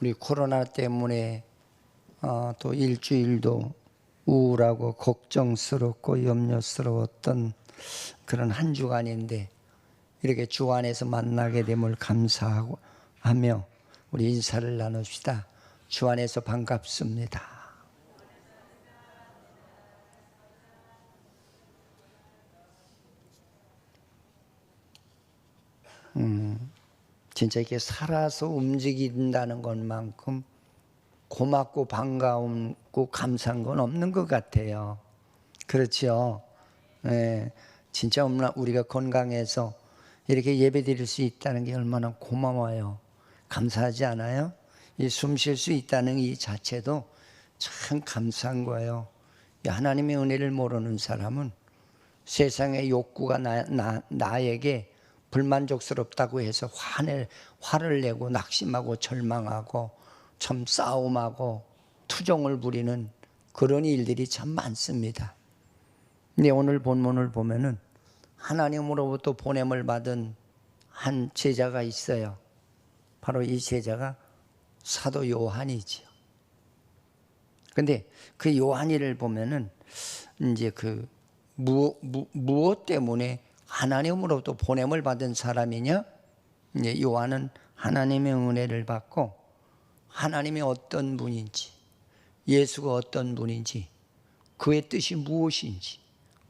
우리 코로나 때문에 또 일주일도 우울하고 걱정스럽고 염려스러웠던 그런 한 주간인데 이렇게 주 안에서 만나게 됨을 감사하고 하며 우리 인사를 나눕시다. 주 안에서 반갑습니다. 진짜 이렇게 살아서 움직인다는 것만큼 고맙고 반가움고 감사한 건 없는 것 같아요. 그렇죠? 네, 진짜 우리가 건강해서 이렇게 예배 드릴 수 있다는 게 얼마나 고마워요. 감사하지 않아요? 이 숨 쉴 수 있다는 이 자체도 참 감사한 거예요. 하나님의 은혜를 모르는 사람은 세상의 욕구가 나에게 불만족스럽다고 해서 화를 내고 낙심하고 절망하고 참 싸움하고 투정을 부리는 그런 일들이 참 많습니다. 근데 오늘 본문을 보면은 하나님으로부터 보냄을 받은 한 제자가 있어요. 바로 이 제자가 사도 요한이지요. 근데 그 요한이를 보면은 이제 그 무엇 때문에 하나님으로부터 보냄을 받은 사람이냐? 이제 요한은 하나님의 은혜를 받고 하나님이 어떤 분인지, 예수가 어떤 분인지, 그의 뜻이 무엇인지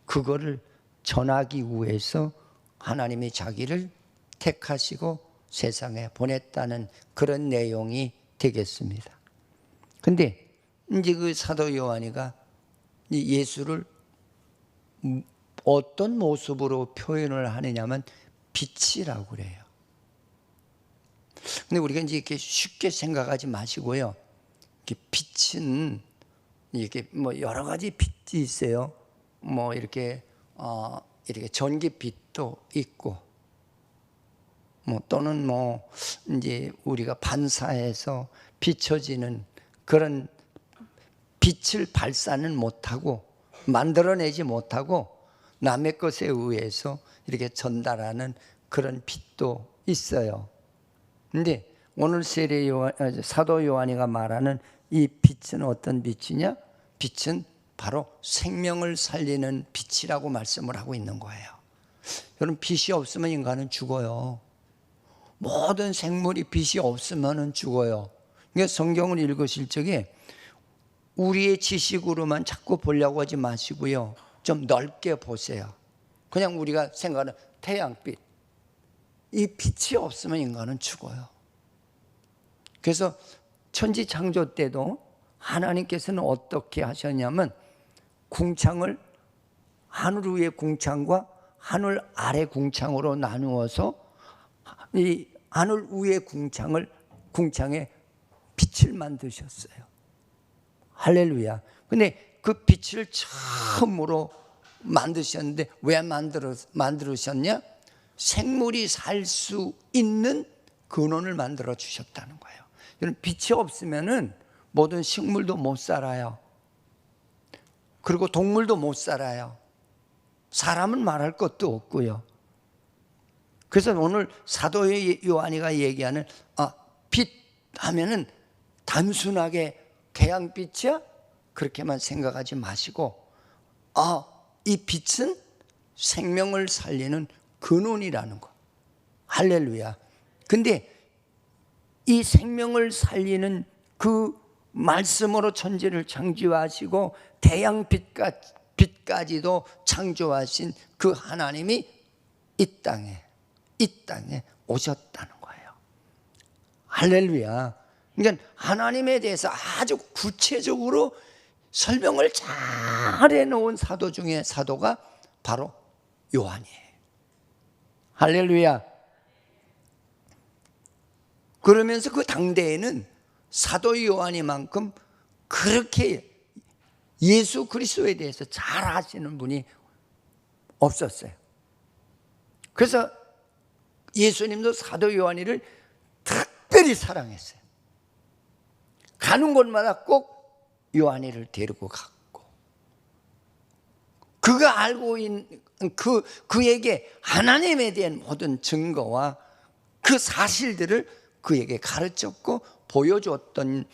그거를 전하기 위해서 하나님이 자기를 택하시고 세상에 보냈다는 그런 내용이 되겠습니다. 근데 이제 그 사도 요한이가 예수를 어떤 모습으로 표현을 하느냐면 빛이라고 그래요. 근데 우리가 이제 이렇게 쉽게 생각하지 마시고요. 이렇게 빛은 이렇게 뭐 여러 가지 빛이 있어요. 뭐 이렇게 전기빛도 있고, 뭐 또는 뭐 이제 우리가 반사해서 비춰지는 그런 빛을 발사는 못하고 만들어내지 못하고 남의 것에 의해서 이렇게 전달하는 그런 빛도 있어요. 근데 오늘 사도 요한이가 말하는 이 빛은 어떤 빛이냐? 빛은 바로 생명을 살리는 빛이라고 말씀을 하고 있는 거예요. 여러분, 빛이 없으면 인간은 죽어요. 모든 생물이 빛이 없으면 죽어요. 그러니까 성경을 읽으실 적에 우리의 지식으로만 자꾸 보려고 하지 마시고요. 좀 넓게 보세요. 그냥 우리가 생각하는 태양빛, 이 빛이 없으면 인간은 죽어요. 그래서 천지 창조 때도 하나님께서는 어떻게 하셨냐면 궁창을 하늘 위의 궁창과 하늘 아래 궁창으로 나누어서 이 하늘 위의 궁창에 빛을 만드셨어요. 할렐루야. 근데 그 빛을 처음으로 만드셨는데 왜 만들으셨냐? 생물이 살 수 있는 근원을 만들어 주셨다는 거예요. 여러분, 빛이 없으면은 모든 식물도 못 살아요. 그리고 동물도 못 살아요. 사람은 말할 것도 없고요. 그래서 오늘 사도 요한이가 얘기하는 빛 하면은 단순하게 태양빛이야? 그렇게만 생각하지 마시고 이 빛은 생명을 살리는 근원이라는 거. 할렐루야. 근데 이 생명을 살리는 그 말씀으로 천지를 창조하시고 태양빛까지도 창조하신 그 하나님이 이 땅에 오셨다는 거예요. 할렐루야. 그러니까 하나님에 대해서 아주 구체적으로 설명을 잘 해놓은 사도 중에 사도가 바로 요한이에요. 할렐루야. 그러면서 그 당대에는 사도 요한이만큼 그렇게 예수 그리스도에 대해서 잘 아시는 분이 없었어요. 그래서 예수님도 사도 요한이를 특별히 사랑했어요. 가는 곳마다 꼭 요한이를 데리고 갔고, 그가 알고 있는 그에게 하나님에 대한 모든 증거와 그 사실들을 그에게 가르쳤고 보여줬던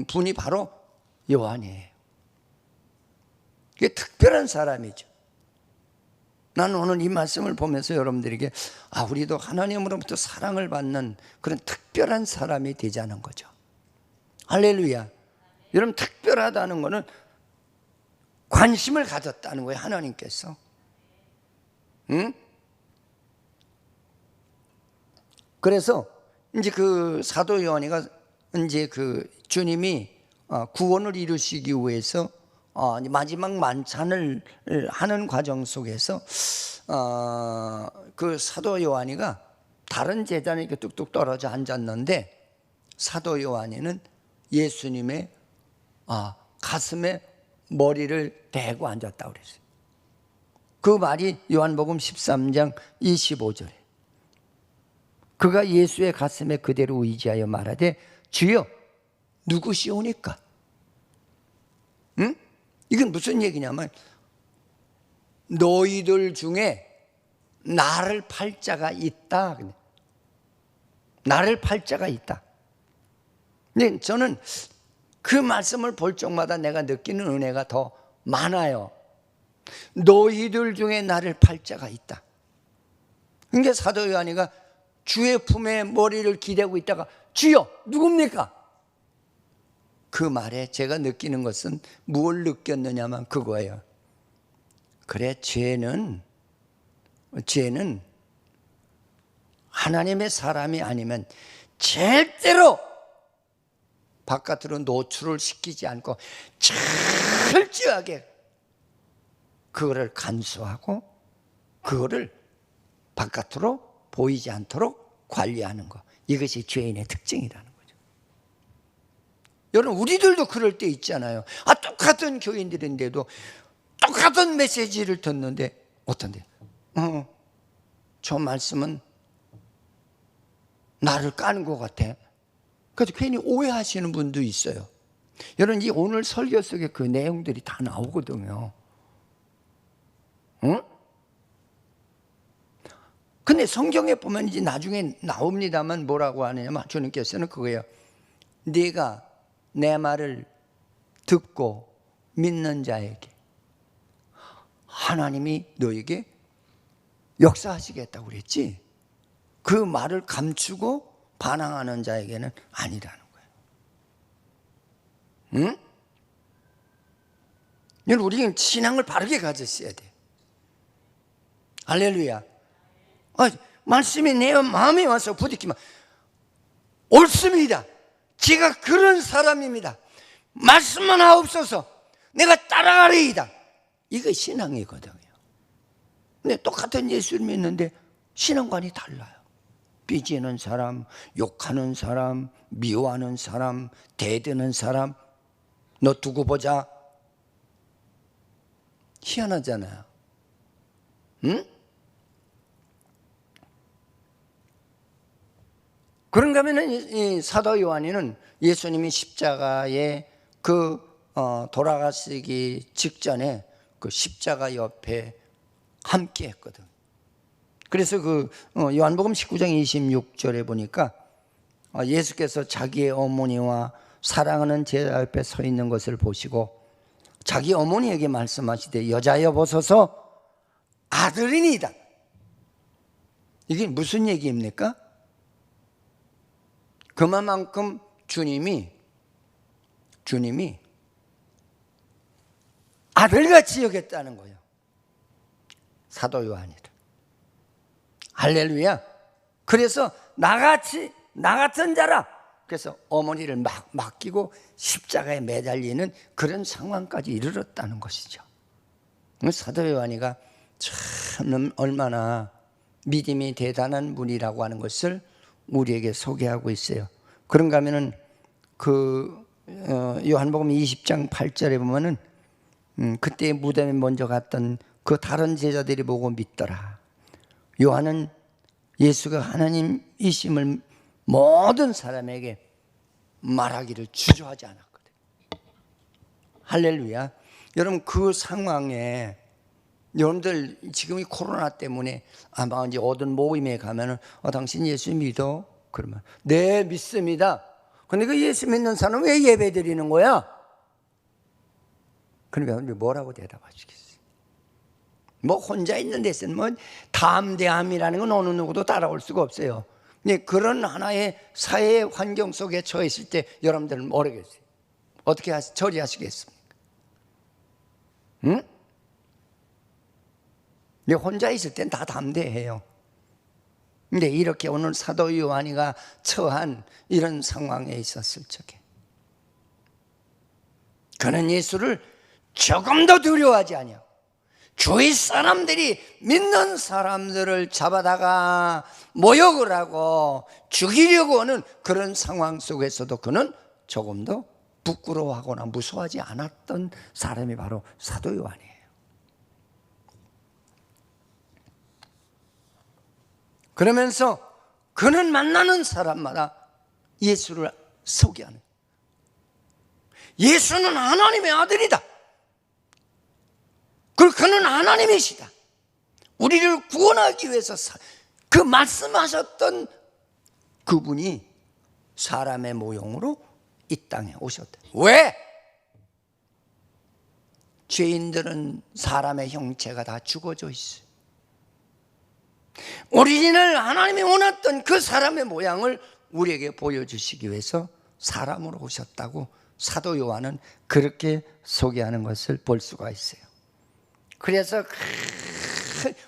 분이 바로 요한이에요. 이게 특별한 사람이죠. 나는 오늘 이 말씀을 보면서 여러분들에게 우리도 하나님으로부터 사랑을 받는 그런 특별한 사람이 되자는 거죠. 할렐루야. 여러분, 특별하다는 것은 관심을 가졌다는 거예요, 하나님께서. 응? 그래서 이제 그 사도 요한이가 이제 그 주님이 구원을 이루시기 위해서 마지막 만찬을 하는 과정 속에서 그 사도 요한이가 다른 제자에게 뚝뚝 떨어져 앉았는데, 사도 요한이는 예수님의 가슴에 머리를 대고 앉았다고 그랬어요. 그 말이 요한복음 13장 25절에 그가 예수의 가슴에 그대로 의지하여 말하되 주여 누구시오니까? 응? 이건 무슨 얘기냐면 너희들 중에 나를 팔 자가 있다. 나를 팔 자가 있다. 근데 저는 그 말씀을 볼 적마다 내가 느끼는 은혜가 더 많아요. 너희들 중에 나를 팔 자가 있다. 그러니까 사도 요한이가 주의 품에 머리를 기대고 있다가 주여 누굽니까? 그 말에 제가 느끼는 것은 무엇을 느꼈느냐면 그거예요. 그래, 죄는 하나님의 사람이 아니면 절대로 바깥으로 노출을 시키지 않고 철저하게 그거를 간수하고 그거를 바깥으로 보이지 않도록 관리하는 것, 이것이 죄인의 특징이라는 거죠. 여러분, 우리들도 그럴 때 있잖아요. 똑같은 교인들인데도 똑같은 메시지를 듣는데 어떤데? 저 말씀은 나를 까는 것 같아. 그래서 괜히 오해하시는 분도 있어요. 여러분, 이 오늘 설교 속에 그 내용들이 다 나오거든요. 응? 근데 성경에 보면 이제 나중에 나옵니다만 뭐라고 하느냐면 주님께서는 그거예요. 네가 내 말을 듣고 믿는 자에게 하나님이 너에게 역사하시겠다고 그랬지, 그 말을 감추고 반항하는 자에게는 아니라는 거예요. 응? 여러분, 우리는 신앙을 바르게 가졌어야 돼. 할렐루야. 말씀이 내 마음에 와서 부딪히면 옳습니다. 제가 그런 사람입니다. 말씀만 하옵소서. 내가 따라가리이다. 이거 신앙이거든요. 근데 똑같은 예수를 믿는데 신앙관이 달라요. 삐지는 사람, 욕하는 사람, 미워하는 사람, 대드는 사람, 너 두고 보자. 희한하잖아요. 응? 그런가 하면 이 사도 요한이는 예수님이 십자가에 돌아가시기 직전에 그 십자가 옆에 함께 했거든. 그래서 요한복음 19장 26절에 보니까 예수께서 자기의 어머니와 사랑하는 제자 옆에 서 있는 것을 보시고 자기 어머니에게 말씀하시되 여자여 보소서 아들이니이다. 이게 무슨 얘기입니까? 그만큼 주님이 아들같이 여겼다는 거예요. 사도 요한이를. 할렐루야. 그래서 나 같은 자라. 그래서 어머니를 맡기고 십자가에 매달리는 그런 상황까지 이르렀다는 것이죠. 사도 요한이가 참 얼마나 믿음이 대단한 분이라고 하는 것을 우리에게 소개하고 있어요. 그런가 하면은 요한복음 20장 8절에 보면은 그때 무덤에 먼저 갔던 그 다른 제자들이 보고 믿더라. 요한은 예수가 하나님이심을 모든 사람에게 말하기를 주저하지 않았거든. 할렐루야. 여러분, 그 상황에 여러분들 지금 이 코로나 때문에 아마 이제 어떤 모임에 가면은 당신 예수 믿어? 그러면 네 믿습니다. 근데 그 예수 믿는 사람은 왜 예배 드리는 거야? 그러니까 뭐라고 대답하시겠어요? 뭐 혼자 있는 데서는 뭐 담대함이라는 건 어느 누구도 따라올 수가 없어요. 그런 하나의 사회 환경 속에 처했을 때 여러분들은 모르겠어요. 어떻게 처리하시겠습니까? 응? 혼자 있을 땐 다 담대해요. 근데 이렇게 오늘 사도 요한이가 처한 이런 상황에 있었을 적에 그는 예수를 조금도 두려워하지 아니하고 주위 사람들이 믿는 사람들을 잡아다가 모욕을 하고 죽이려고 하는 그런 상황 속에서도 그는 조금도 부끄러워하거나 무서워하지 않았던 사람이 바로 사도 요한이에요. 그러면서 그는 만나는 사람마다 예수를 소개하는, 예수는 하나님의 아들이다. 그리고 그는 하나님이시다. 우리를 구원하기 위해서 그 말씀하셨던 그분이 사람의 모형으로 이 땅에 오셨다. 왜? 죄인들은 사람의 형체가 다 죽어져 있어요. 오리지널 하나님이 원했던 그 사람의 모양을 우리에게 보여주시기 위해서 사람으로 오셨다고 사도 요한은 그렇게 소개하는 것을 볼 수가 있어요. 그래서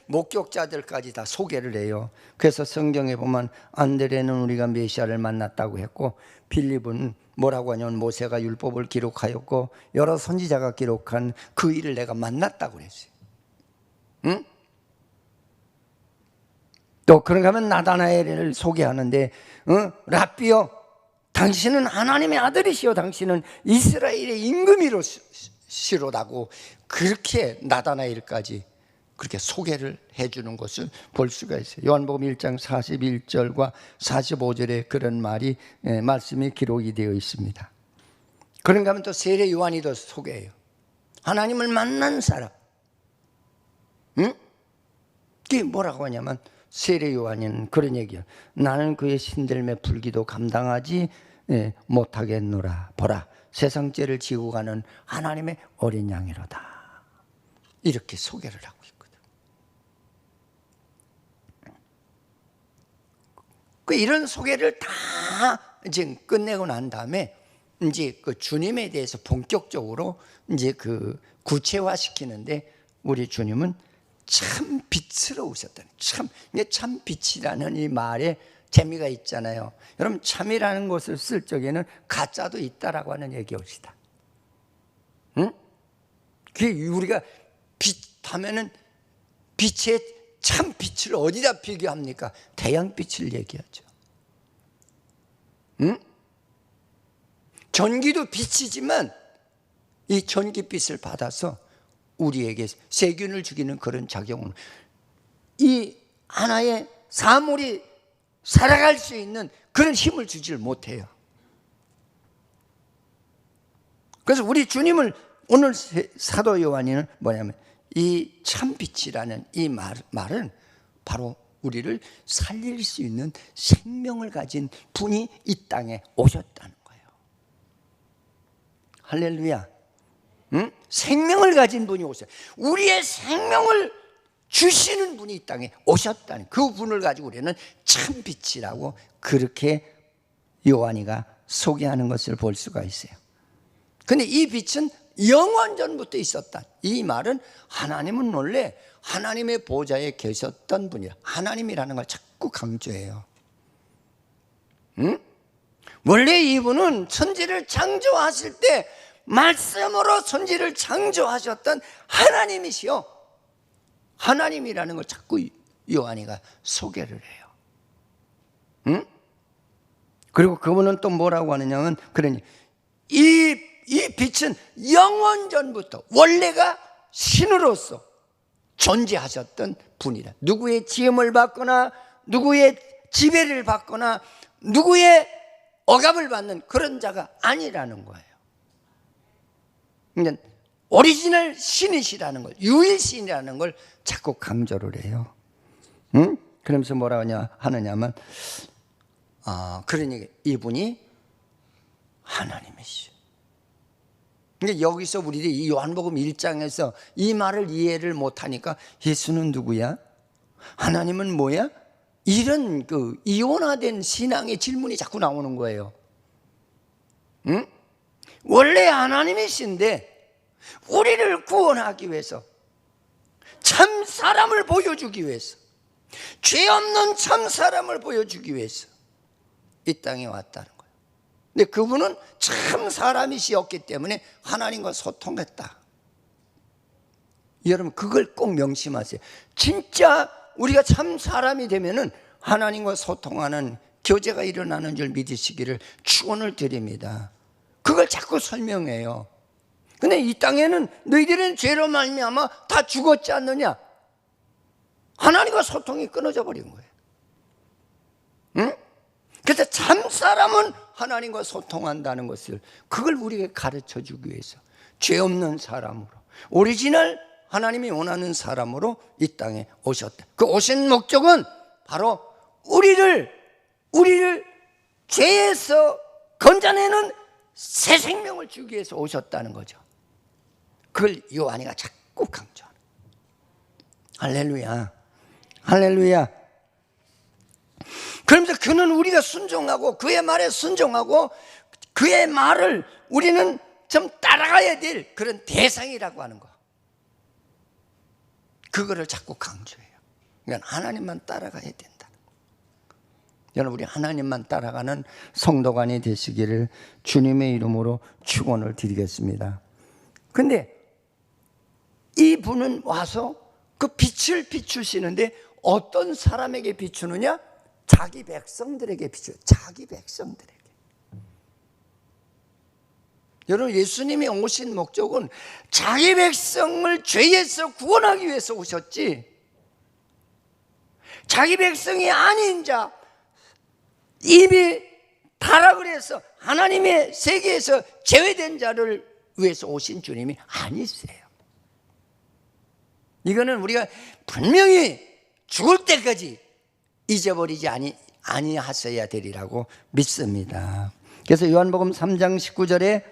목격자들까지 다 소개를 해요. 그래서 성경에 보면 안드레는 우리가 메시아를 만났다고 했고, 빌립은 뭐라고 하냐면 모세가 율법을 기록하였고 여러 선지자가 기록한 그 일을 내가 만났다고 그랬어요. 응? 또 그런가 하면 나다나엘을 소개하는데 랍비요, 당신은 하나님의 아들이시오, 당신은 이스라엘의 임금이시로다고 그렇게 나다나엘까지 그렇게 소개를 해주는 것을 볼 수가 있어요. 요한복음 1장 41절과 45절에 그런 말씀이 기록이 되어 있습니다. 그런가 하면 또 세례 요한이 더 소개해요. 하나님을 만난 사람. 응? 그게 뭐라고 하냐면 세례 요한은 그런 얘기야. 나는 그의 신들매 불기도 감당하지 못하겠노라. 보라, 세상 죄를 지고 가는 하나님의 어린 양이로다. 이렇게 소개를 하고 있거든. 이런 소개를 다 이제 끝내고 난 다음에 이제 그 주님에 대해서 본격적으로 이제 그 구체화시키는데 우리 주님은 참 빛스러우셨다는, 참 빛이라는 이 말에 재미가 있잖아요. 여러분, 참이라는 것을 쓸 적에는 가짜도 있다라고 하는 얘기입니다. 응? 그게 우리가 빛 하면은 빛의 참 빛을 어디다 비교합니까? 태양빛을 얘기하죠. 응? 전기도 빛이지만 이 전기빛을 받아서 우리에게 세균을 죽이는 그런 작용을, 이 하나의 사물이 살아갈 수 있는 그런 힘을 주지를 못해요. 그래서 우리 주님을 오늘 사도 요한이는 뭐냐면 이 참빛이라는 이 말은 바로 우리를 살릴 수 있는 생명을 가진 분이 이 땅에 오셨다는 거예요. 할렐루야. 응? 생명을 가진 분이 오셨어요. 우리의 생명을 주시는 분이 이 땅에 오셨다는 그 분을 가지고 우리는 참빛이라고 그렇게 요한이가 소개하는 것을 볼 수가 있어요. 근데 이 빛은 영원전부터 있었다. 이 말은 하나님은 원래 하나님의 보좌에 계셨던 분이라, 하나님이라는 걸 자꾸 강조해요. 응? 원래 이분은 천지를 창조하실 때 말씀으로 천지를 창조하셨던 하나님이시요, 하나님이라는 걸 자꾸 요한이가 소개를 해요. 응? 그리고 그분은 또 뭐라고 하느냐면, 그러니 이 빛은 영원전부터 원래가 신으로서 존재하셨던 분이라, 누구의 지음을 받거나 누구의 지배를 받거나 누구의 억압을 받는 그런 자가 아니라는 거예요. 그러니까 오리지널 신이시라는 걸, 유일신이라는 걸 자꾸 강조를 해요. 응? 그러면서 뭐라고 하느냐면 그러니 이분이 하나님이시오. 그러니까 여기서 우리들이 이 요한복음 1장에서 이 말을 이해를 못하니까 예수는 누구야? 하나님은 뭐야? 이런 그 이원화된 신앙의 질문이 자꾸 나오는 거예요. 응? 원래 하나님이신데 우리를 구원하기 위해서, 참 사람을 보여주기 위해서, 죄 없는 참 사람을 보여주기 위해서 이 땅에 왔다는 거예요. 근데 그분은 참 사람이시었기 때문에 하나님과 소통했다. 여러분 그걸 꼭 명심하세요. 진짜 우리가 참 사람이 되면은 하나님과 소통하는 교제가 일어나는 줄 믿으시기를 축원을 드립니다. 그걸 자꾸 설명해요. 근데 이 땅에는 너희들은 죄로 말미암아 다 죽었지 않느냐? 하나님과 소통이 끊어져 버린 거예요. 응? 그래서 참 사람은 하나님과 소통한다는 것을, 그걸 우리에게 가르쳐 주기 위해서 죄 없는 사람으로, 오리지널 하나님이 원하는 사람으로 이 땅에 오셨다. 그 오신 목적은 바로 우리를 죄에서 건져내는 새 생명을 주기 위해서 오셨다는 거죠. 그걸 요한이가 자꾸 강조하는. 할렐루야, 할렐루야. 그러면서 그는 우리가 순종하고 그의 말에 순종하고 그의 말을 우리는 좀 따라가야 될 그런 대상이라고 하는 거, 그거를 자꾸 강조해요. 그러니까 하나님만 따라가야 된다. 여러분 우리 하나님만 따라가는 성도관이 되시기를 주님의 이름으로 축원을 드리겠습니다. 근데 이분은 와서 그 빛을 비추시는데 어떤 사람에게 비추느냐? 자기 백성들에게 비춰요. 자기 백성들에게. 여러분 예수님이 오신 목적은 자기 백성을 죄에서 구원하기 위해서 오셨지, 자기 백성이 아닌 자, 이미 타락을 해서 하나님의 세계에서 제외된 자를 위해서 오신 주님이 아니세요. 이거는 우리가 분명히 죽을 때까지 잊어버리지 아니하셔야 되리라고 믿습니다. 그래서 요한복음 3장 19절에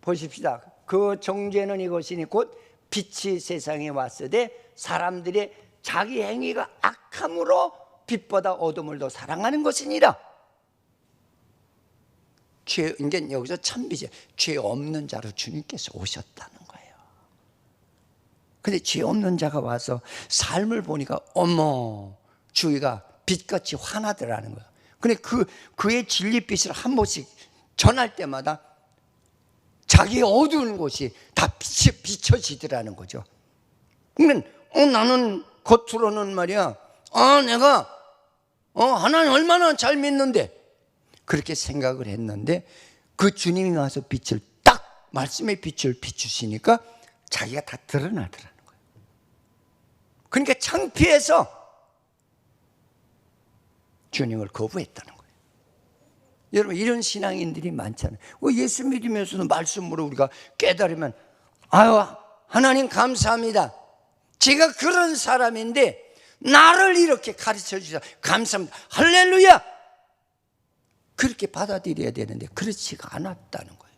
보십시다. 그 정죄는 이것이니 곧 빛이 세상에 왔으되 사람들의 자기 행위가 악함으로 빛보다 어둠을 더 사랑하는 것이니라. 이제 여기서 참빛이 죄 없는 자로 주님께서 오셨다는 거예요. 근데 죄 없는 자가 와서 삶을 보니까 어머, 주위가 빛같이 환하더라는 거예요. 근데 그의 진리빛을 한 번씩 전할 때마다 자기의 어두운 곳이 다 비춰지더라는 거죠. 그러면 나는 겉으로는 말이야, 내가 하나님 얼마나 잘 믿는데, 그렇게 생각을 했는데 그 주님이 와서 빛을 딱 말씀의 빛을 비추시니까 자기가 다 드러나더라는 거예요. 그러니까 창피해서 주님을 거부했다는 거예요. 여러분 이런 신앙인들이 많잖아요. 예수 믿으면서도 말씀으로 우리가 깨달으면 아유 하나님 감사합니다, 제가 그런 사람인데 나를 이렇게 가르쳐 주셔서 감사합니다, 할렐루야, 그렇게 받아들여야 되는데 그렇지가 않았다는 거예요.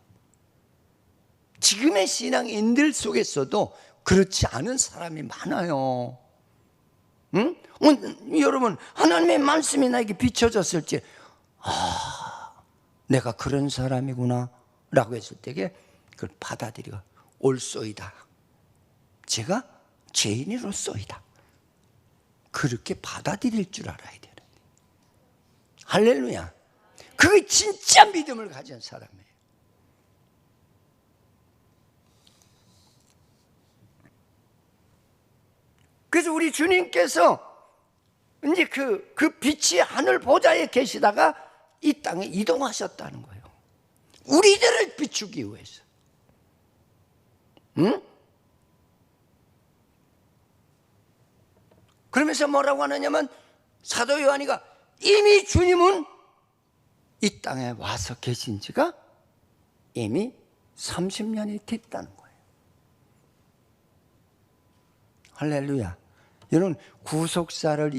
지금의 신앙인들 속에서도 그렇지 않은 사람이 많아요. 응? 여러분 하나님의 말씀이 나에게 비춰졌을지 내가 그런 사람이구나 라고 했을 때에 그걸 받아들여 올소이다, 제가 죄인으로소이다, 그렇게 받아들일 줄 알아야 되는데. 할렐루야. 그게 진짜 믿음을 가진 사람이에요. 그래서 우리 주님께서 이제 그 빛이 하늘 보좌에 계시다가 이 땅에 이동하셨다는 거예요. 우리들을 비추기 위해서. 응? 그러면서 뭐라고 하느냐면 사도 요한이가 이미 주님은 이 땅에 와서 계신 지가 이미 30년이 됐다는 거예요. 할렐루야. 여러분 구속사를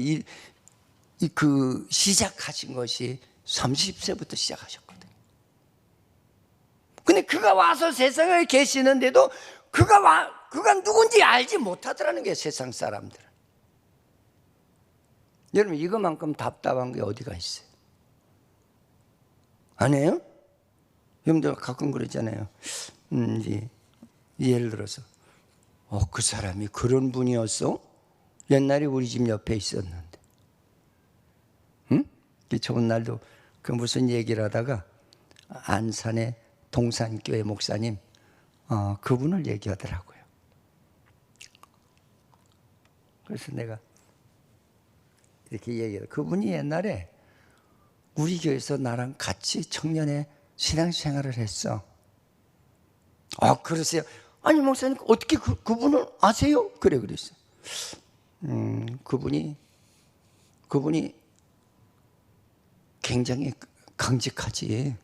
그 시작하신 것이 30세부터 시작하셨거든요. 근데 그가 와서 세상에 계시는데도 그가 누군지 알지 못하더라는 게 세상 사람들은. 여러분, 이거만큼 답답한 게 어디가 있어요? 아니에요? 여러분들 가끔 그러잖아요. 이제 예를 들어서 그 사람이 그런 분이었어? 옛날에 우리 집 옆에 있었는데. 응? 좋은 날도 그 무슨 얘기를 하다가 안산의 동산교회 목사님 그분을 얘기하더라고요. 그래서 내가 이렇게 얘기해요. 그분이 옛날에 우리 교회에서 나랑 같이 청년의 신앙생활을 했어. 그러세요? 아니 목사님 어떻게 그분을 아세요? 그랬어요. 그분이 굉장히 강직하지.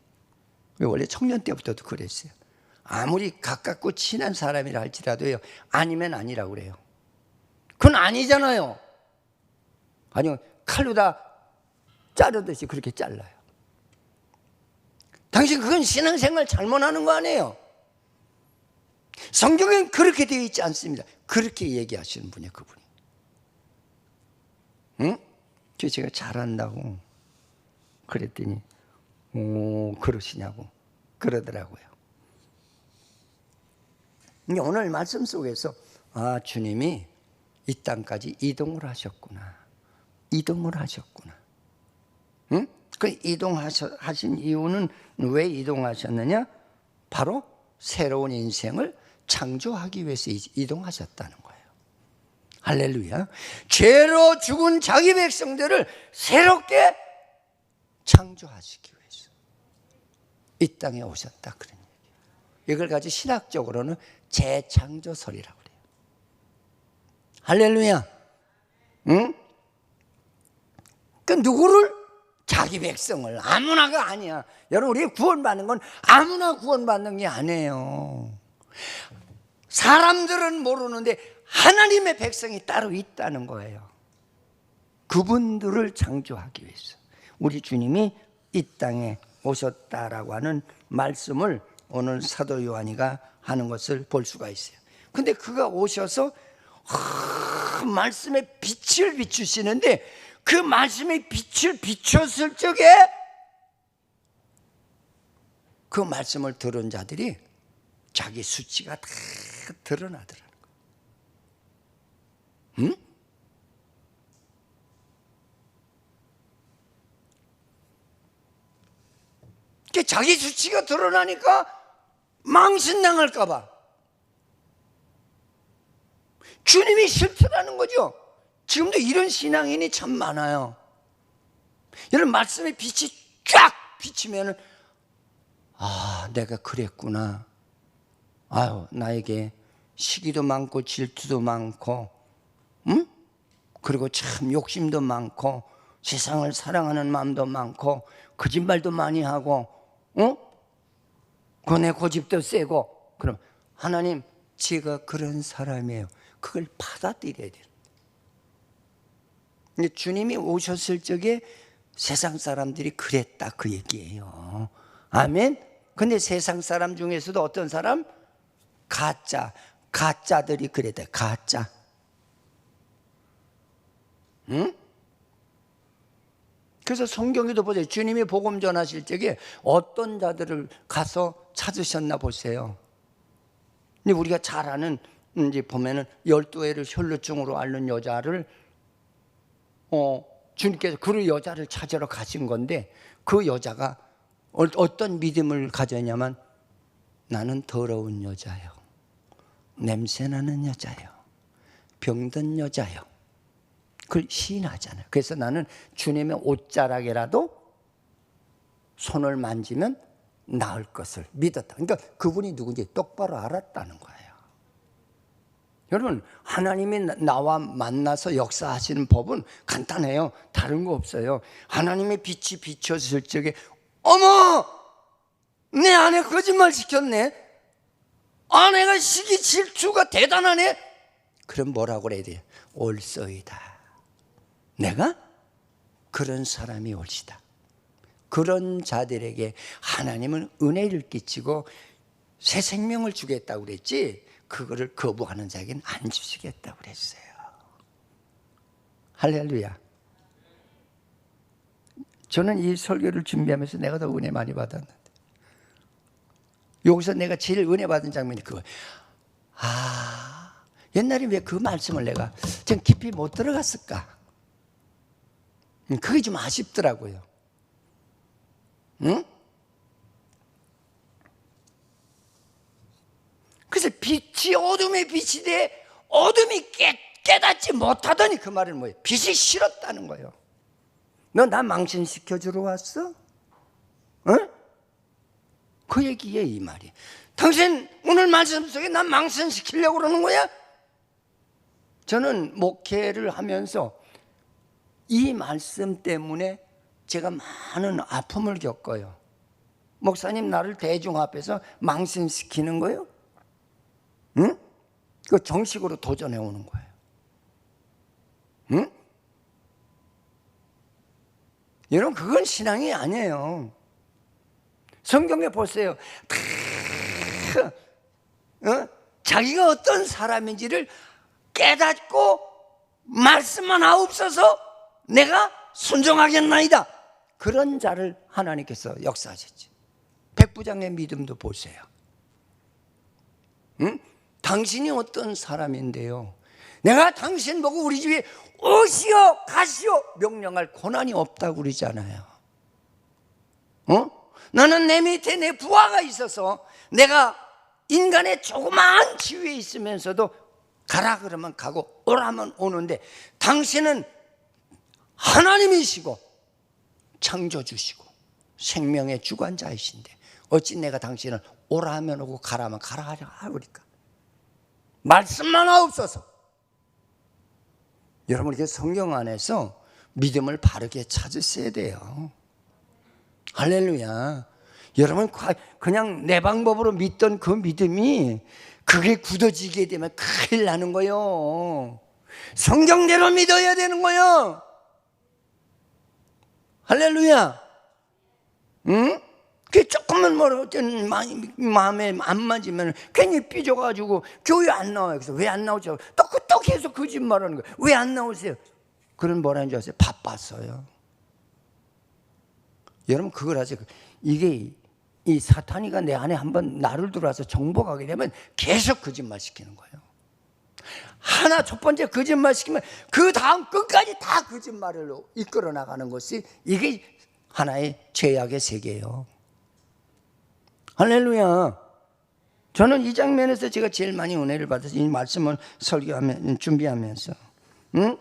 원래 청년 때부터도 그랬어요. 아무리 가깝고 친한 사람이라 할지라도요, 아니면 아니라고 그래요. 그건 아니잖아요. 아니요, 칼로 다 자르듯이 그렇게 잘라요. 당신 그건 신앙생활 잘못하는 거 아니에요? 성경엔 그렇게 되어 있지 않습니다. 그렇게 얘기하시는 분이에요, 그분이. 응? 제가 잘한다고 그랬더니 그러시냐고 그러더라고요. 오늘 말씀 속에서 주님이 이 땅까지 이동을 하셨구나. 응? 그 이동하신 이유는 왜 이동하셨느냐? 바로 새로운 인생을 창조하기 위해서 이동하셨다는 거예요. 할렐루야. 죄로 죽은 자기 백성들을 새롭게 창조하시기 위해서 이 땅에 오셨다, 그런 얘기예요. 이걸 가지고 신학적으로는 재창조설이라고 그래요. 할렐루야. 응? 그 누구를? 자기 백성을. 아무나가 아니야. 여러분, 우리 구원받는 건 아무나 구원받는 게 아니에요. 사람들은 모르는데 하나님의 백성이 따로 있다는 거예요. 그분들을 창조하기 위해서 우리 주님이 이 땅에 오셨다라고 하는 말씀을 오늘 사도 요한이가 하는 것을 볼 수가 있어요. 근데 그가 오셔서 말씀의 빛을 비추시는데, 그 말씀의 빛을 비췄을 적에 그 말씀을 들은 자들이 자기 수치가 다 드러나더라는 거예요. 응? 자기 수치가 드러나니까 망신당할까 봐 주님이 싫더라는 거죠. 지금도 이런 신앙인이 참 많아요. 여러분, 말씀의 빛이 쫙 비치면은 내가 그랬구나. 나에게 시기도 많고 질투도 많고, 응? 그리고 참 욕심도 많고 세상을 사랑하는 마음도 많고 거짓말도 많이 하고, 응? 내 고집도 세고. 그럼 하나님, 제가 그런 사람이에요. 그걸 받아들여야 돼요. 주님이 오셨을 적에 세상 사람들이 그랬다, 그 얘기예요. 아멘. 근데 세상 사람 중에서도 어떤 사람? 가짜들이 그랬다. 가짜. 응? 그래서 성경에도 보세요. 주님이 복음 전하실 적에 어떤 자들을 가서 찾으셨나 보세요. 근데 우리가 잘 아는, 이제 보면은 12회를 혈루증으로 앓는 여자를 주님께서 그 여자를 찾으러 가신 건데, 그 여자가 어떤 믿음을 가졌냐면, 나는 더러운 여자요, 냄새나는 여자요, 병든 여자요. 그걸 시인하잖아요. 그래서 나는 주님의 옷자락이라도 손을 만지면 나을 것을 믿었다. 그러니까 그분이 누군지 똑바로 알았다는 거예요. 여러분, 하나님이 나와 만나서 역사하시는 법은 간단해요. 다른 거 없어요. 하나님의 빛이 비춰질 적에 어머! 내 아내 거짓말 시켰네. 아내가 시기 질투가 대단하네. 그럼 뭐라고 그래야 돼요? 올소이다. 내가 그런 사람이 올시다. 그런 자들에게 하나님은 은혜를 끼치고 새 생명을 주겠다고 그랬지, 그거를 거부하는 자에게는 안 주시겠다고 그랬어요. 할렐루야. 저는 이 설교를 준비하면서 내가 더 은혜 많이 받았는데, 여기서 내가 제일 은혜 받은 장면이 그거예요. 옛날에 왜 그 말씀을 내가 좀 깊이 못 들어갔을까? 그게 좀 아쉽더라고요. 응? 그래서 빛이 어둠의 빛이 돼 어둠이 깨닫지 못하더니, 그 말은 뭐예요? 빛이 싫었다는 거예요. 너 나 망신시켜주러 왔어? 응? 그 얘기에 이 말이. 당신 오늘 말씀 속에 난 망신시키려고 그러는 거야? 저는 목회를 하면서 이 말씀 때문에 제가 많은 아픔을 겪어요. 목사님 나를 대중 앞에서 망신시키는 거예요? 응? 그 정식으로 도전해 오는 거예요. 응? 여러분, 그건 신앙이 아니에요. 성경에 보세요. 자기가 어떤 사람인지를 깨닫고 말씀만 하옵소서 내가 순종하겠나이다. 그런 자를 하나님께서 역사하셨지. 백부장의 믿음도 보세요. 응? 당신이 어떤 사람인데요, 내가 당신 보고 우리 집에 오시오 가시오 명령할 권한이 없다고 그러잖아요. 나는 내 밑에 내 부하가 있어서 내가 인간의 조그마한 지위에 있으면서도 가라 그러면 가고 오라면 오는데, 당신은 하나님이시고 창조주시고 생명의 주관자이신데 어찌 내가 당신을 오라 하면 오고 가라 하면 가라 하리까? 말씀만 하옵소서. 여러분, 이렇게 성경 안에서 믿음을 바르게 찾으셔야 돼요. 할렐루야. 여러분, 그냥 내 방법으로 믿던 그 믿음이 그게 굳어지게 되면 큰일 나는 거예요. 성경대로 믿어야 되는 거예요. 할렐루야. 응? 그 조금만 마음에 안 맞으면 괜히 삐져가지고 교회 안 나와요. 그래서 왜 안 나오죠? 또 계속 거짓말하는 거예요. 왜 안 나오세요? 그런 뭐라는 줄 아세요? 바빴어요. 여러분, 그걸 아세요? 이게 이 사탄이가 내 안에 한번 나를 들어와서 정복하게 되면 계속 거짓말 시키는 거예요. 하나 첫 번째 거짓말 시키면 그 다음 끝까지 다 거짓말로 이끌어 나가는 것이, 이게 하나의 죄악의 세계예요. 할렐루야. 저는 이 장면에서 제가 제일 많이 은혜를 받아서 이 말씀을 준비하면서, 응?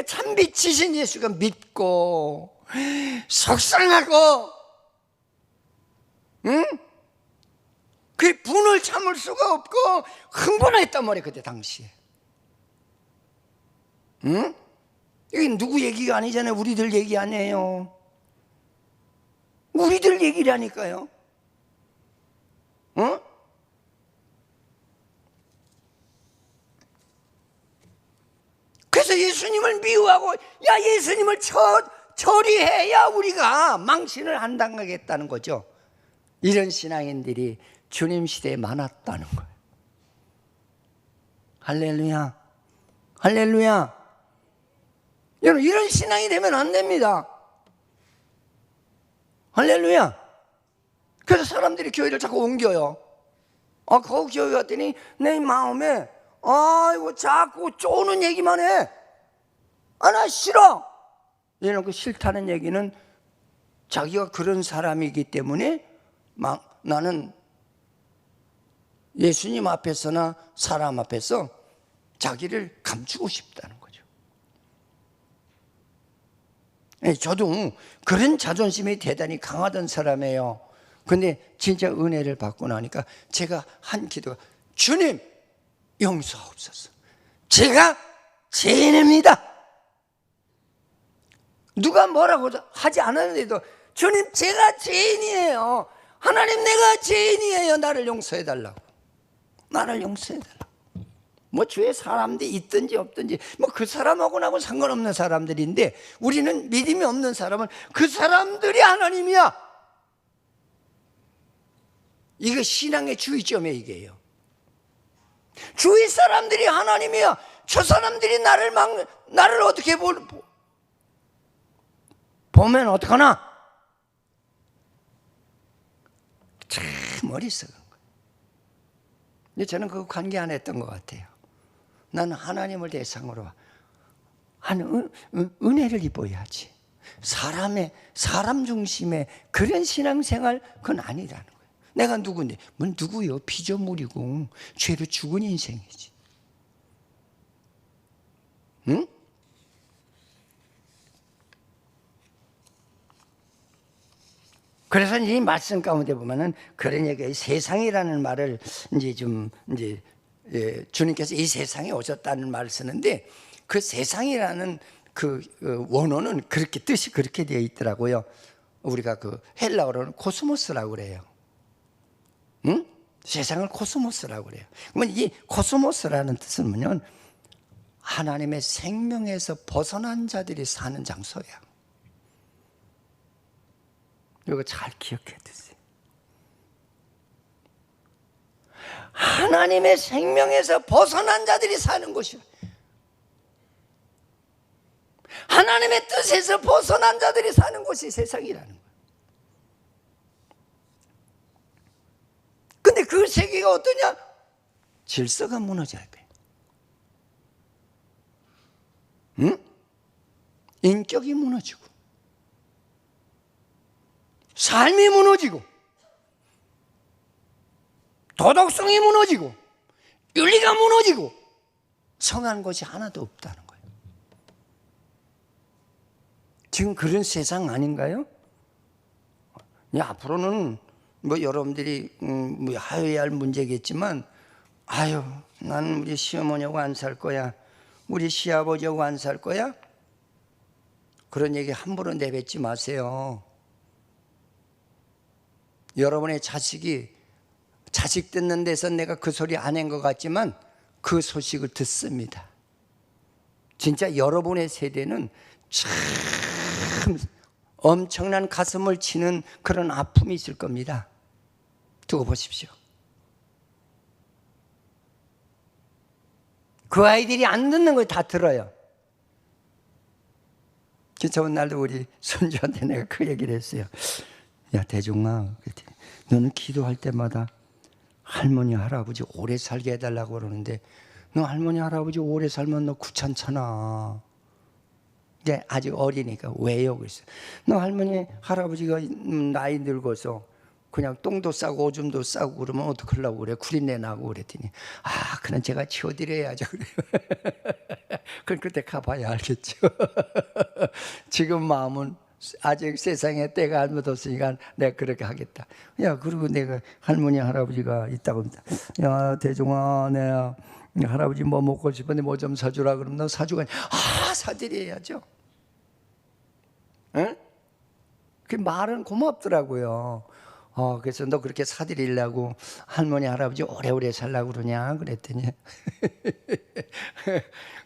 참 빛이신 예수가 믿고 속상하고, 응? 그 분을 참을 수가 없고 흥분했단 말이에요, 그때 당시에. 응? 이게 누구 얘기가 아니잖아요. 우리들 얘기 아니에요. 우리들 얘기라니까요. 어? 그래서 예수님을 미워하고, 야, 예수님을 처리해야 우리가 망신을 안 당하겠다는 거죠. 이런 신앙인들이 주님 시대에 많았다는 거예요. 할렐루야. 할렐루야. 여러분, 이런 신앙이 되면 안 됩니다. 할렐루야. 그래서 사람들이 교회를 자꾸 옮겨요. 거기 교회 갔더니 내 마음에 아이고 자꾸 쪼는 얘기만 해. 나 싫어. 이런 싫다는 얘기는 자기가 그런 사람이기 때문에 막 나는 예수님 앞에서나 사람 앞에서 자기를 감추고 싶다는 거죠. 저도 그런 자존심이 대단히 강하던 사람이에요. 근데 진짜 은혜를 받고 나니까 제가 한 기도가, 주님 용서하옵소서. 제가 죄인입니다. 누가 뭐라고 하지 않았는데도 주님 제가 죄인이에요. 하나님 내가 죄인이에요. 나를 용서해달라고. 나를 용서해달라고. 뭐 주위에 사람들이 있든지 없든지 뭐 그 사람하고는 상관없는 사람들인데, 우리는 믿음이 없는 사람은 그 사람들이 하나님이야. 이게 신앙의 주의점에 이게요. 주위 사람들이 하나님이야. 저 사람들이 나를 어떻게 보면 어떡하나? 참 어리석은 거예요. 근데 저는 그거 관계 안 했던 것 같아요. 나는 하나님을 대상으로 하는 은혜를 입어야지. 사람 중심의 그런 신앙생활, 그건 아니라는 거예요. 내가 누군데? 뭐 누구요? 피조물이고 죄로 죽은 인생이지. 응? 그래서 이 말씀 가운데 보면은 그런 얘기, 세상이라는 말을 주님께서 이 세상에 오셨다는 말을 쓰는데, 그 세상이라는 그 원어는 그렇게 뜻이 그렇게 되어 있더라고요. 우리가 그 헬라어로는 코스모스라고 그래요. 응? 세상을 코스모스라고 그래요. 그러면 이 코스모스라는 뜻은 뭐냐면 하나님의 생명에서 벗어난 자들이 사는 장소야. 이거 잘 기억해 두세요. 하나님의 생명에서 벗어난 자들이 사는 곳이야. 하나님의 뜻에서 벗어난 자들이 사는 곳이 세상이라는 거야. 근데 그 세계가 어떠냐? 질서가 무너질 거야. 응? 인격이 무너지고, 삶이 무너지고, 도덕성이 무너지고, 윤리가 무너지고, 성한 것이 하나도 없다는 거예요. 지금 그런 세상 아닌가요? 앞으로는 뭐 여러분들이 뭐 하여야 할 문제겠지만, 나는 우리 시어머니하고 안 살 거야, 우리 시아버지하고 안 살 거야, 그런 얘기 함부로 내뱉지 마세요. 여러분의 자식 듣는 데서 내가 그 소리 안 한 것 같지만 그 소식을 듣습니다. 진짜 여러분의 세대는 참 엄청난 가슴을 치는 그런 아픔이 있을 겁니다. 두고 보십시오. 그 아이들이 안 듣는 걸 다 들어요. 저번 날도 우리 손주한테 내가 그 얘기를 했어요. 야, 대종아, 너는 기도할 때마다 할머니 할아버지 오래 살게 해달라고 그러는데, 너 할머니 할아버지 오래 살면 너 귀찮잖아. 이제 아직 어리니까. 왜요? 그랬어요. 너 할머니 할아버지가 나이 늙어서 그냥 똥도 싸고 오줌도 싸고 그러면 어떡하려고 그래? 구린내 나고 그랬더니, 그럼 제가 치워드려야죠. 그래요. 그럼 그때 가봐야 알겠죠. 지금 마음은 아직 세상에 때가 안 묻었으니까 내가 그렇게 하겠다. 야, 그리고 내가 할머니 할아버지가 있다고 합니다. 야, 대종아, 내가 할아버지 뭐 먹고 싶은데 뭐 좀 사주라 그러면 너 사주가 사드려야죠. 응? 그 말은 고맙더라고요. 그래서 너 그렇게 사드리려고 할머니 할아버지 오래오래 살라고 그러냐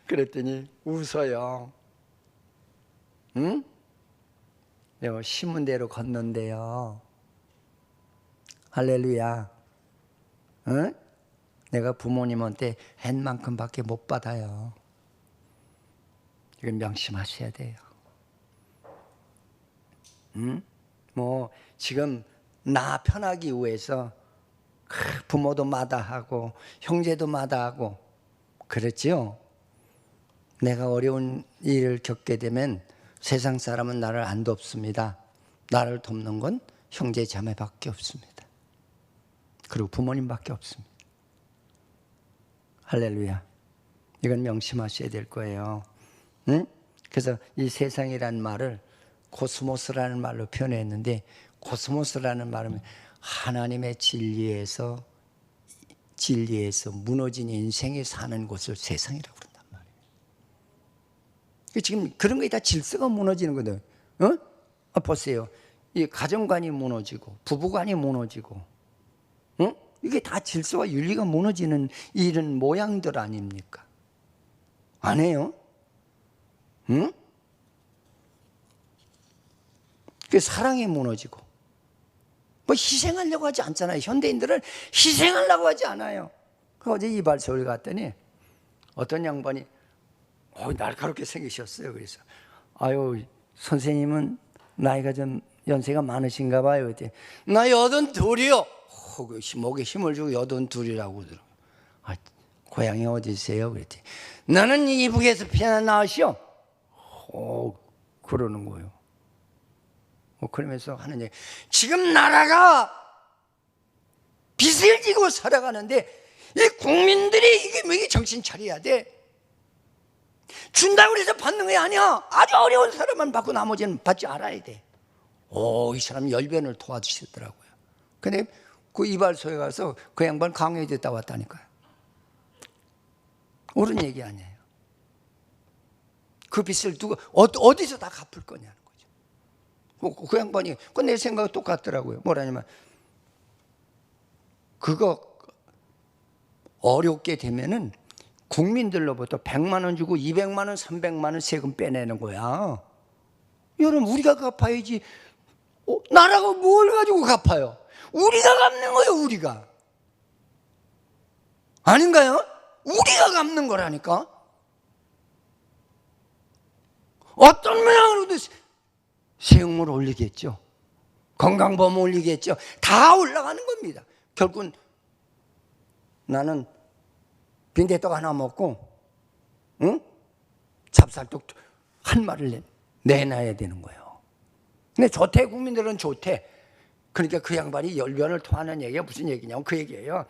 그랬더니 웃어요. 응? 내가 심은 대로 걷는데요. 할렐루야. 응? 내가 부모님한테 한 만큼밖에 못 받아요. 이건 명심하셔야 돼요. 응? 뭐 지금 나 편하기 위해서 부모도 마다하고 형제도 마다하고 그랬지요. 내가 어려운 일을 겪게 되면 세상 사람은 나를 안 돕습니다. 나를 돕는 건 형제 자매밖에 없습니다. 그리고 부모님밖에 없습니다. 할렐루야. 이건 명심하셔야 될 거예요. 응? 그래서 이 세상이라는 말을 코스모스라는 말로 표현했는데, 코스모스라는 말은 하나님의 진리에서 무너진 인생이 사는 곳을 세상이라고 그런단 말이에요. 지금 그런 게 다 질서가 무너지는 거든. 보세요. 이 가정관이 무너지고 부부관이 무너지고, 이게 다 질서와 윤리가 무너지는 이런 모양들 아닙니까? 안 해요? 응? 그 사랑이 무너지고 뭐 희생하려고 하지 않잖아요. 현대인들은 희생하려고 하지 않아요. 어제 이발소를 갔더니 어떤 양반이 날카롭게 생기셨어요. 그래서 아유 선생님은 나이가 좀 연세가 많으신가 봐요. 그랬더니 나 82이요. 목에 힘을 주고 82이라고 그러더라고요. 고향이 어디세요? 그랬더니 나는 이북에서 피어나시오. 그러는 거예요. 그러면서 하는 얘기, 지금 나라가 빚을 지고 살아가는데 이 국민들이 이게 정신 차려야 돼. 준다고 해서 받는 게 아니야. 아주 어려운 사람만 받고 나머지는 받지 않아야 돼. 이 사람 열변을 도와주시더라고요. 근데 그 이발소에 가서 그 양반 강요해 됐다 왔다니까요. 옳은 얘기 아니에요. 그 빚을 누가 어디서 다 갚을 거냐는 거죠. 그 양반이 내 생각은 똑같더라고요. 뭐라냐면 그거 어렵게 되면은 국민들로부터 100만 원 주고 200만 원, 300만 원 세금 빼내는 거야. 여러분 우리가 갚아야지. 나라가 뭘 가지고 갚아요? 우리가 갚는 거예요. 우리가. 아닌가요? 우리가 갚는 거라니까. 어떤 모양으로도 세금을 올리겠죠. 건강보험 올리겠죠. 다 올라가는 겁니다. 결국은 나는 빈대떡 하나 먹고 찹쌀떡 한 마리를 내놔야 되는 거예요. 근데 좋대. 국민들은 좋대. 그러니까 그 양반이 열변을 토하는 얘기가 무슨 얘기냐면 그 얘기예요.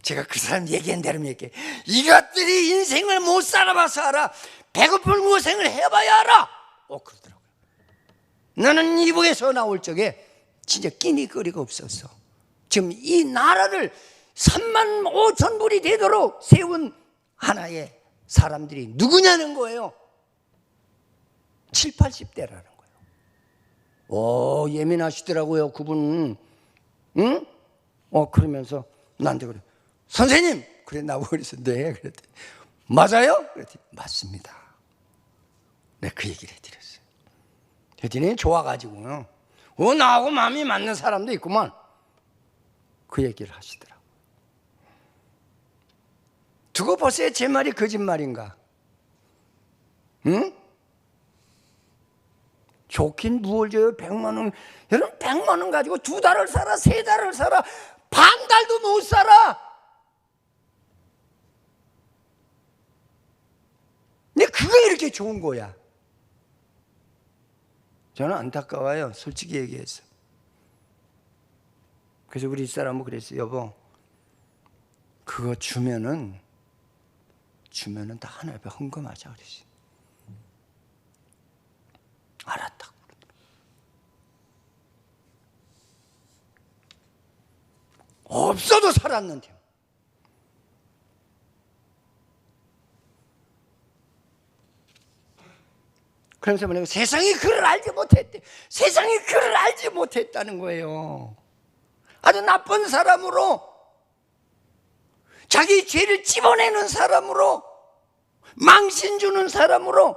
제가 그 사람 얘기한 대로 얘기해. 이것들이 인생을 못 살아봐서 알아. 배고플 고생을 해봐야 알아. 그러더라고요. 나는 이북에서 나올 적에 진짜 끼니거리가 없었어. 지금 이 나라를 3만 5천 불이 되도록 세운 하나의 사람들이 누구냐는 거예요. 7, 80대라는 거예요. 예민하시더라고요, 그분. 응? 그러면서 나한테 그래. 선생님! 그래, 나보고 그래서 네. 그랬더니 맞아요? 그랬더니 맞습니다. 내가 그 얘기를 해드렸어요. 그랬더니 좋아가지고요. 나하고 마음이 맞는 사람도 있구만. 그 얘기를 하시더라고요. 두고 보세요. 제 말이 거짓말인가? 응? 좋긴 무얼 줘요? 100만 원. 여러분 100만 원 가지고 2달을 살아, 3달을 살아, 반 달도 못 살아. 근데 그게 이렇게 좋은 거야. 저는 안타까워요. 솔직히 얘기해서. 그래서 우리 사람은 그랬어요. 여보, 그거 주면은 다 하늘 앞에 헌금하자 그랬어요. 알았다고. 없어도 살았는데. 그러면서 뭐냐면 세상이 그를 알지 못했대. 세상이 그를 알지 못했다는 거예요. 아주 나쁜 사람으로, 자기 죄를 집어내는 사람으로, 망신 주는 사람으로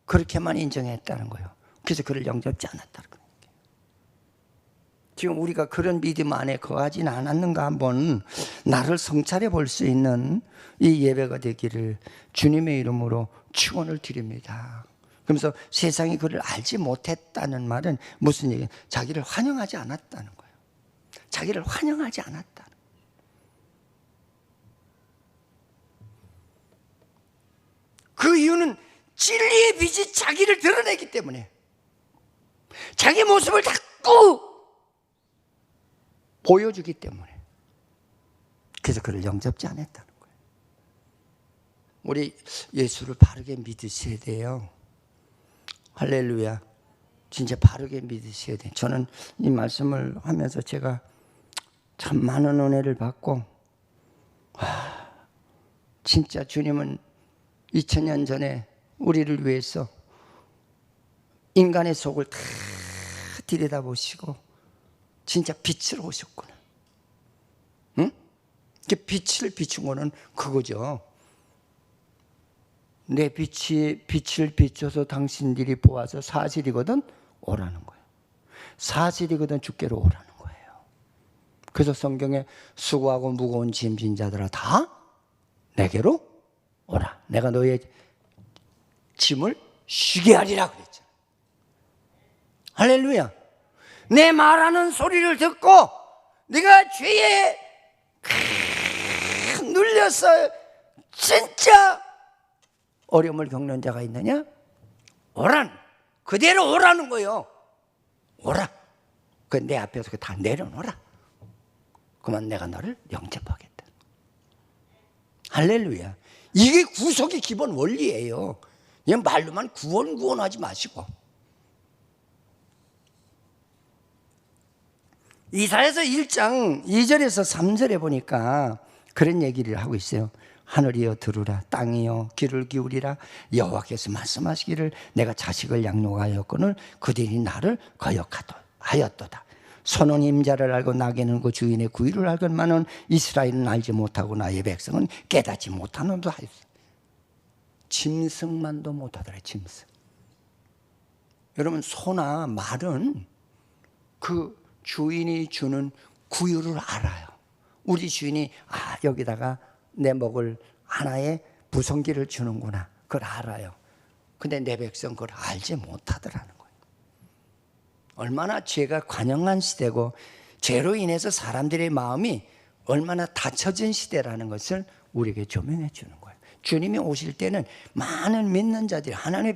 그렇게만 인정했다는 거예요. 그래서 그를 영접지 않았다는 거예요. 지금 우리가 그런 믿음 안에 거하지는 않았는가 한번 나를 성찰해 볼 수 있는 이 예배가 되기를 주님의 이름으로 축원을 드립니다. 그러면서 세상이 그를 알지 못했다는 말은 무슨 얘기예요? 자기를 환영하지 않았다는 거예요. 자기를 환영하지 않았다는 거예요. 그 이유는 진리의 빛이 자기를 드러내기 때문에, 자기 모습을 자꾸 보여주기 때문에, 그래서 그를 영접지 않았다는 거예요. 우리 예수를 바르게 믿으셔야 돼요. 할렐루야. 진짜 바르게 믿으셔야 돼요. 저는 이 말씀을 하면서 제가 참 많은 은혜를 받고, 진짜 주님은 2000년 전에 우리를 위해서 인간의 속을 다 들여다보시고 진짜 빛으로 오셨구나. 빛을 비춘 거는 그거죠. 내 빛을 비춰서 당신들이 보아서 사실이거든 오라는 거예요. 사실이거든 주께로 오라는 거예요. 그래서 성경에 수고하고 무거운 짐진 자들아 다 내게로 오라. 내가 너의 짐을 쉬게 하리라 그랬죠. 할렐루야. 내 말하는 소리를 듣고 네가 죄에 눌려서 진짜 어려움을 겪는 자가 있느냐? 오란. 그대로 오라는 거예요. 오라. 그 내 앞에서 다 내려놓으라. 그러면 내가 너를 영접하겠다. 할렐루야. 이게 구속의 기본 원리예요. 그냥 말로만 구원하지 마시고. 이사야서 1장 2절에서 3절에 보니까 그런 얘기를 하고 있어요. 하늘이여 들으라, 땅이여 귀를 기울이라. 여호와께서 말씀하시기를 내가 자식을 양육하였거늘 그들이 나를 거역하였도다. 소는 임자를 알고 나귀는 그 주인의 구의를 알건만은 이스라엘은 알지 못하고 나의 백성은 깨닫지 못하는도 하였어. 짐승만도 못하더라. 짐승. 여러분, 소나 말은 그 주인이 주는 구유를 알아요. 우리 주인이 여기다가 내 먹을 하나의 부성기를 주는구나. 그걸 알아요. 근데 내 백성 그걸 알지 못하더라는 거예요. 얼마나 죄가 관영한 시대고 죄로 인해서 사람들의 마음이 얼마나 닫혀진 시대라는 것을 우리에게 조명해 주는 거예요. 주님이 오실 때는 많은 믿는 자들이 하나님의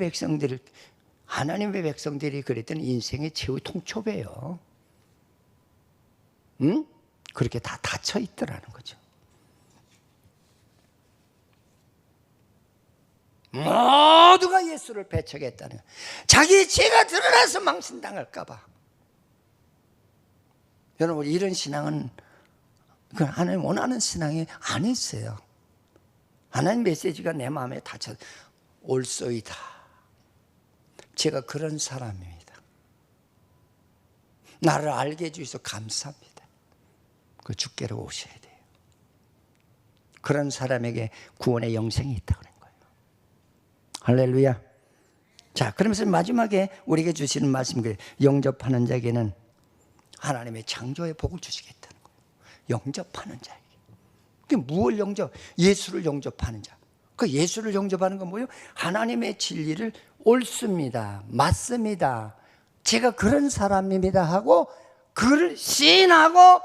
백성들이 그랬던 인생의 최후의 통첩이에요. 응? 그렇게 다 닫혀 있더라는 거죠. 모두가 예수를 배척했다는 거예요. 자기 죄가 드러나서 망신당할까 봐. 여러분, 이런 신앙은 하나님 원하는 신앙이 아니었어요. 하나님 메시지가 내 마음에 닫혀 올소이다. 제가 그런 사람입니다. 나를 알게 해주셔서 감사합니다. 그 주께로 오셔야 돼요. 그런 사람에게 구원의 영생이 있다 그런 거예요. 할렐루야. 자, 그러면서 마지막에 우리에게 주시는 말씀, 영접하는 자에게는 하나님의 창조의 복을 주시겠다는 거예요. 영접하는 자에게. 그게 무엇을 영접? 예수를 영접하는 자. 그 예수를 영접하는 건 뭐예요? 하나님의 진리를 옳습니다, 맞습니다, 제가 그런 사람입니다 하고 그를 시인하고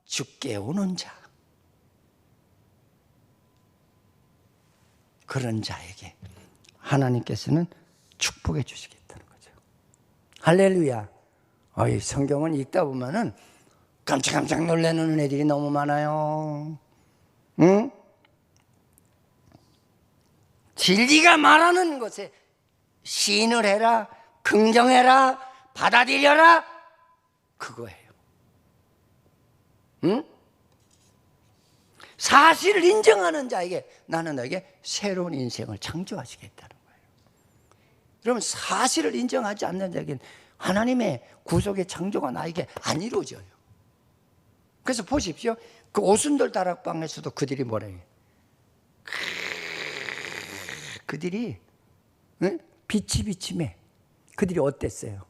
주께 오는 자. 그런 자에게 하나님께서는 축복해 주시겠다는 거죠. 할렐루야. 성경은 읽다 보면은 깜짝깜짝 놀라는 애들이 너무 많아요. 응? 진리가 말하는 것에 시인을 해라, 긍정해라, 받아들여라, 그거예요. 응? 사실을 인정하는 자에게 나는 너에게 새로운 인생을 창조하시겠다는 거예요. 그러면 사실을 인정하지 않는 자에게는 하나님의 구속의 창조가 나에게 안 이루어져요. 그래서 보십시오. 그 오순절 다락방에서도 그들이 뭐라 해요? 그들이 비치비침해. 그들이 어땠어요?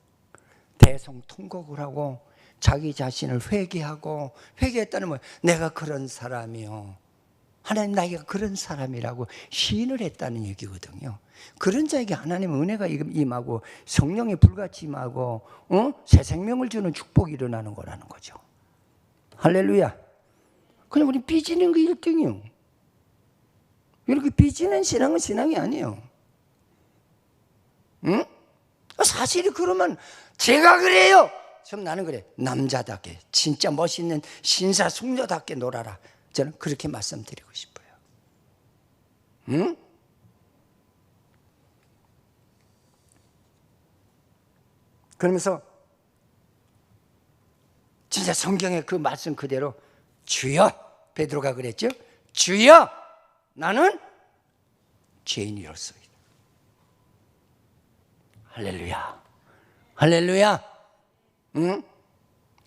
대성통곡을 하고 자기 자신을 회개했다는 뭐예요? 내가 그런 사람이요, 하나님 나에게 그런 사람이라고 시인을 했다는 얘기거든요. 그런 자에게 하나님의 은혜가 임하고 성령이 불같이 임하고 새 생명을 주는 축복이 일어나는 거라는 거죠. 할렐루야. 그냥 우리 삐지는 게 1등이요. 이렇게 삐지는 신앙은 신앙이 아니에요. 응? 사실이 그러면 제가 그래요. 좀 나는 그래. 남자답게 진짜 멋있는 신사숙녀답게 놀아라. 저는 그렇게 말씀드리고 싶어요. 응? 그러면서 진짜 성경의 그 말씀 그대로 주여, 베드로가 그랬죠. 주여, 나는 죄인이로소이다. 할렐루야. 할렐루야. 응?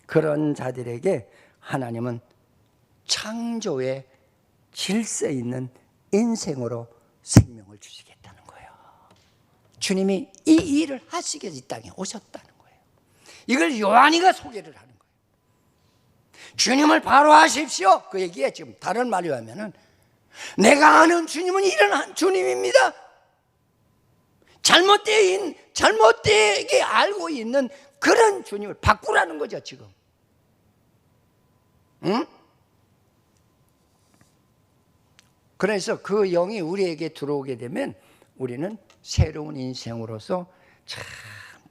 그런 자들에게 하나님은 창조의 질서 있는 인생으로 생명을 주시겠다는 거예요. 주님이 이 일을 하시기 위해서 이 땅에 오셨다는 거예요. 이걸 요한이가 소개를 하는 거예요. 주님을 바로 하십시오. 그 얘기에 지금 다른 말로 하면은 내가 아는 주님은 이런 주님입니다. 잘못되게 알고 있는 그런 주님을 바꾸라는 거죠, 지금. 응? 그래서 그 영이 우리에게 들어오게 되면 우리는 새로운 인생으로서 참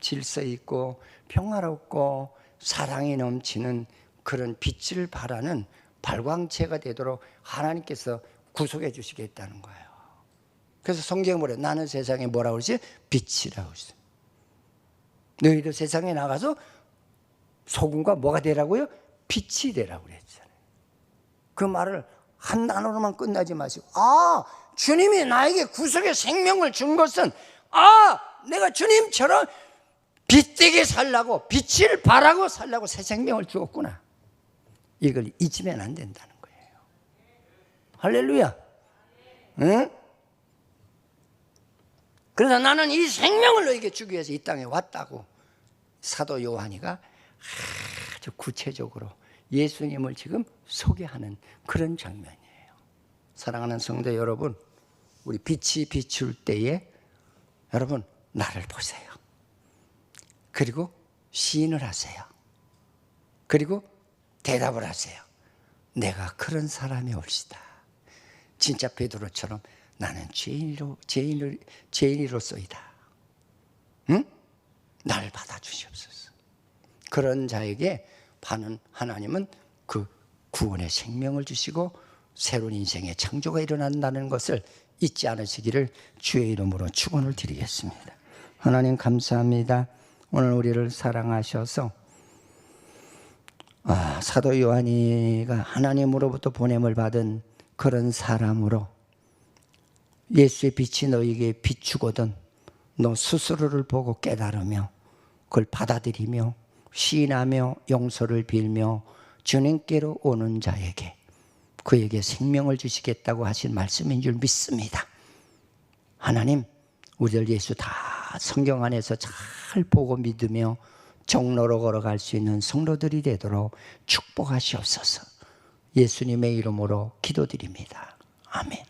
질서 있고 평화롭고 사랑이 넘치는 그런 빛을 발하는 발광체가 되도록 하나님께서 구속해 주시겠다는 거예요. 그래서 성경에 뭐래요? 나는 세상에 뭐라고 그러지? 빛이라고 그러죠. 너희도 세상에 나가서 소금과 뭐가 되라고요? 빛이 되라고 그랬잖아요. 그 말을 한 단어로만 끝나지 마시고, 주님이 나에게 구속의 생명을 준 것은 내가 주님처럼 빛되게 살라고, 빛을 발하고 살라고 새 생명을 주었구나. 이걸 잊으면 안 된다는 거예요. 할렐루야. 응? 그래서 나는 이 생명을 너에게 주기 위해서 이 땅에 왔다고 사도 요한이가 아주 구체적으로 예수님을 지금 소개하는 그런 장면이에요. 사랑하는 성도 여러분, 우리 빛이 비출 때에 여러분 나를 보세요. 그리고 시인을 하세요. 그리고 대답을 하세요. 내가 그런 사람이 옳시다. 진짜 베드로처럼 나는 죄인으로서이다. 응? 나를 받아주시옵소서. 그런 자에게 하나님은 그 구원의 생명을 주시고 새로운 인생의 창조가 일어난다는 것을 잊지 않으시기를 주의 이름으로 축원을 드리겠습니다. 하나님 감사합니다. 오늘 우리를 사랑하셔서 사도 요한이가 하나님으로부터 보냄을 받은 그런 사람으로 예수의 빛이 너에게 비추거든 너 스스로를 보고 깨달으며 그걸 받아들이며 시인하며 용서를 빌며 주님께로 오는 자에게 그에게 생명을 주시겠다고 하신 말씀인 줄 믿습니다. 하나님, 우리들 예수 다 성경 안에서 잘 보고 믿으며 정로로 걸어갈 수 있는 성도들이 되도록 축복하시옵소서. 예수님의 이름으로 기도드립니다. 아멘.